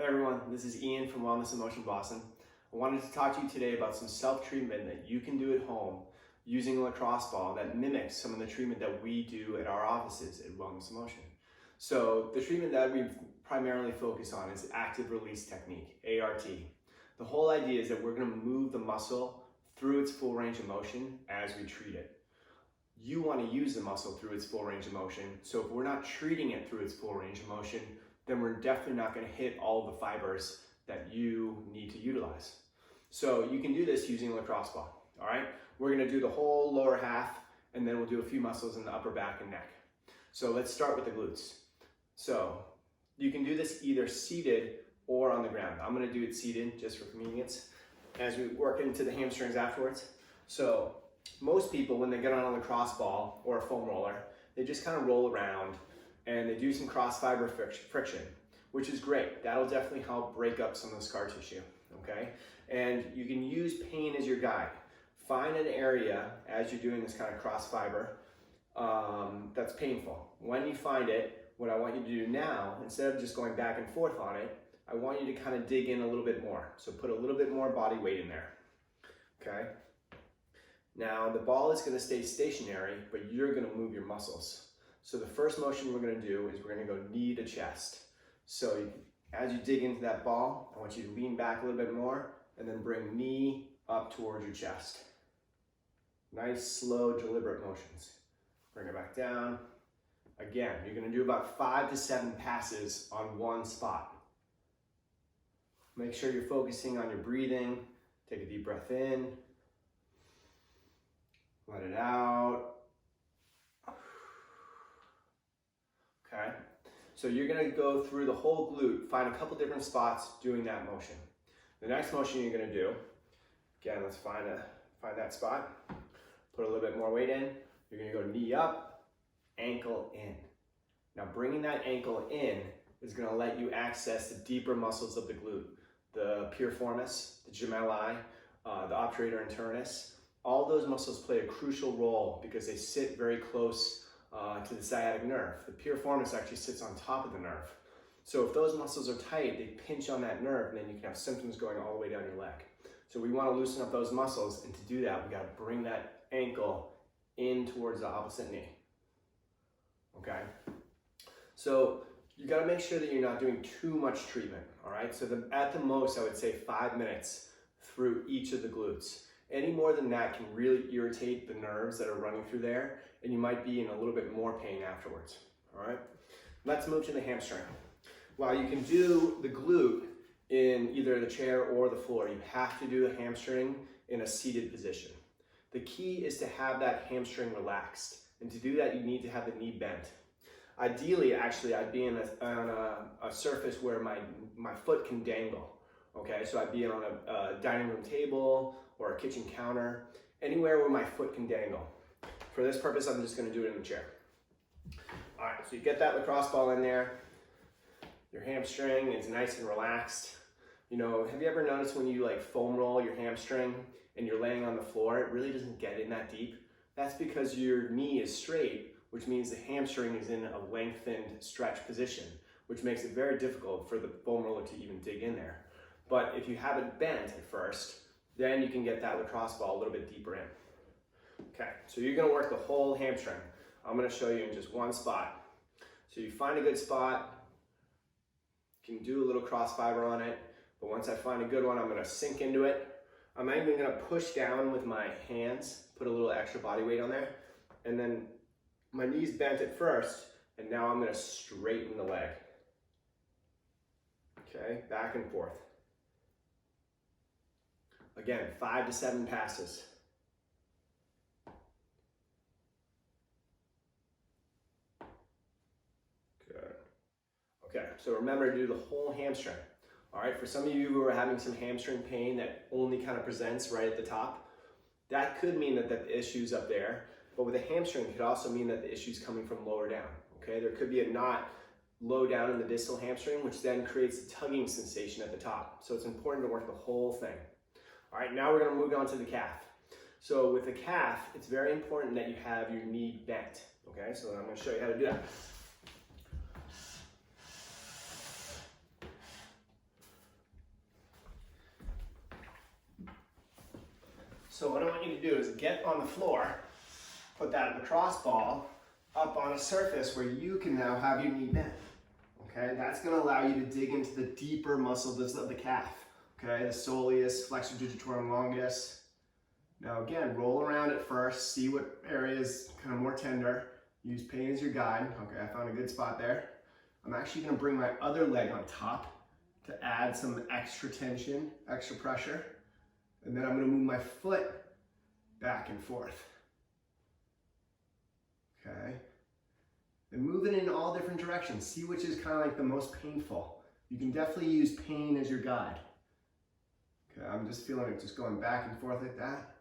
everyone, this is Ian from Wellness in Motion Boston. I wanted to talk to you today about some self-treatment that you can do at home using a lacrosse ball that mimics some of the treatment that we do at our offices at Wellness in Motion. So the treatment that we primarily focus on is active release technique, A.R.T. The whole idea is that we're going to move the muscle through its full range of motion as we treat it. You want to use the muscle through its full range of motion, so if we're not treating it through its full range of motion, then we're definitely not going to hit all the fibers that you need to utilize. So you can do this using a lacrosse ball, all right? We're going to do the whole lower half, and then we'll do a few muscles in the upper back and neck. So let's start with the glutes. So you can do this either seated or on the ground. I'm going to do it seated just for convenience as we work into the hamstrings afterwards. So most people, when they get on a lacrosse ball or a foam roller, they just kind of roll around and they do some cross fiber friction, which is great. That'll definitely help break up some of the scar tissue, okay? And you can use pain as your guide. Find an area as you're doing this kind of cross fiber that's painful. When you find it, what I want you to do now, instead of just going back and forth on it, I want you to kind of dig in a little bit more. So put a little bit more body weight in there, okay? Now the ball is going to stay stationary, but you're going to move your muscles. So the first motion we're going to do is we're going to go knee to chest. So as you dig into that ball, I want you to lean back a little bit more and then bring knee up towards your chest. Nice, slow, deliberate motions. Bring it back down. Again, you're going to do about 5 to 7 passes on one spot. Make sure you're focusing on your breathing. Take a deep breath in. Let it out. Okay, so you're gonna go through the whole glute, find a couple different spots doing that motion. The next motion you're gonna do, again, let's find that spot. Put a little bit more weight in. You're gonna go knee up, ankle in. Now bringing that ankle in is gonna let you access the deeper muscles of the glute. The piriformis, the gemelli, the obturator internus. All those muscles play a crucial role because they sit very close to the sciatic nerve. The piriformis actually sits on top of the nerve. So if those muscles are tight, they pinch on that nerve and then you can have symptoms going all the way down your leg. So we want to loosen up those muscles, and to do that, we got to bring that ankle in towards the opposite knee. Okay? So you got to make sure that you're not doing too much treatment, all right? So at the most, I would say 5 minutes through each of the glutes. Any more than that can really irritate the nerves that are running through there, and you might be in a little bit more pain afterwards, all right? Let's move to the hamstring. While you can do the glute in either the chair or the floor, you have to do the hamstring in a seated position. The key is to have that hamstring relaxed, and to do that, you need to have the knee bent. Ideally, actually, I'd be on a surface where my foot can dangle, okay? So I'd be on a dining room table or a kitchen counter, anywhere where my foot can dangle. For this purpose, I'm just gonna do it in the chair. All right, so you get that lacrosse ball in there. Your hamstring is nice and relaxed. You know, have you ever noticed when you like foam roll your hamstring and you're laying on the floor, it really doesn't get in that deep? That's because your knee is straight, which means the hamstring is in a lengthened stretch position, which makes it very difficult for the foam roller to even dig in there. But if you have it bent at first, then you can get that lacrosse ball a little bit deeper in. Okay, so you're gonna work the whole hamstring. I'm gonna show you in just one spot. So you find a good spot, you can do a little cross fiber on it, but once I find a good one, I'm gonna sink into it. I'm even gonna push down with my hands, put a little extra body weight on there, and then my knee's bent at first, and now I'm gonna straighten the leg. Okay, back and forth. Again, 5 to 7 passes. Good. Okay, so remember to do the whole hamstring. All right, for some of you who are having some hamstring pain that only kind of presents right at the top, that could mean that the issue's up there. But with a hamstring, it could also mean that the issue's coming from lower down. Okay, there could be a knot low down in the distal hamstring, which then creates a tugging sensation at the top. So it's important to work the whole thing. All right, now we're gonna move on to the calf. So with the calf, it's very important that you have your knee bent, okay? So I'm gonna show you how to do that. So what I want you to do is get on the floor, put that lacrosse ball up on a surface where you can now have your knee bent. Okay, that's going to allow you to dig into the deeper muscles of the calf. Okay, the soleus, flexor digitorum longus. Now again, roll around it first, see what area is kind of more tender. Use pain as your guide. Okay, I found a good spot there. I'm actually going to bring my other leg on top to add some extra tension, extra pressure. And then I'm going to move my foot back and forth. Okay. And move it in all different directions. See which is kind of like the most painful. You can definitely use pain as your guide. Okay, I'm just feeling it just going back and forth like that.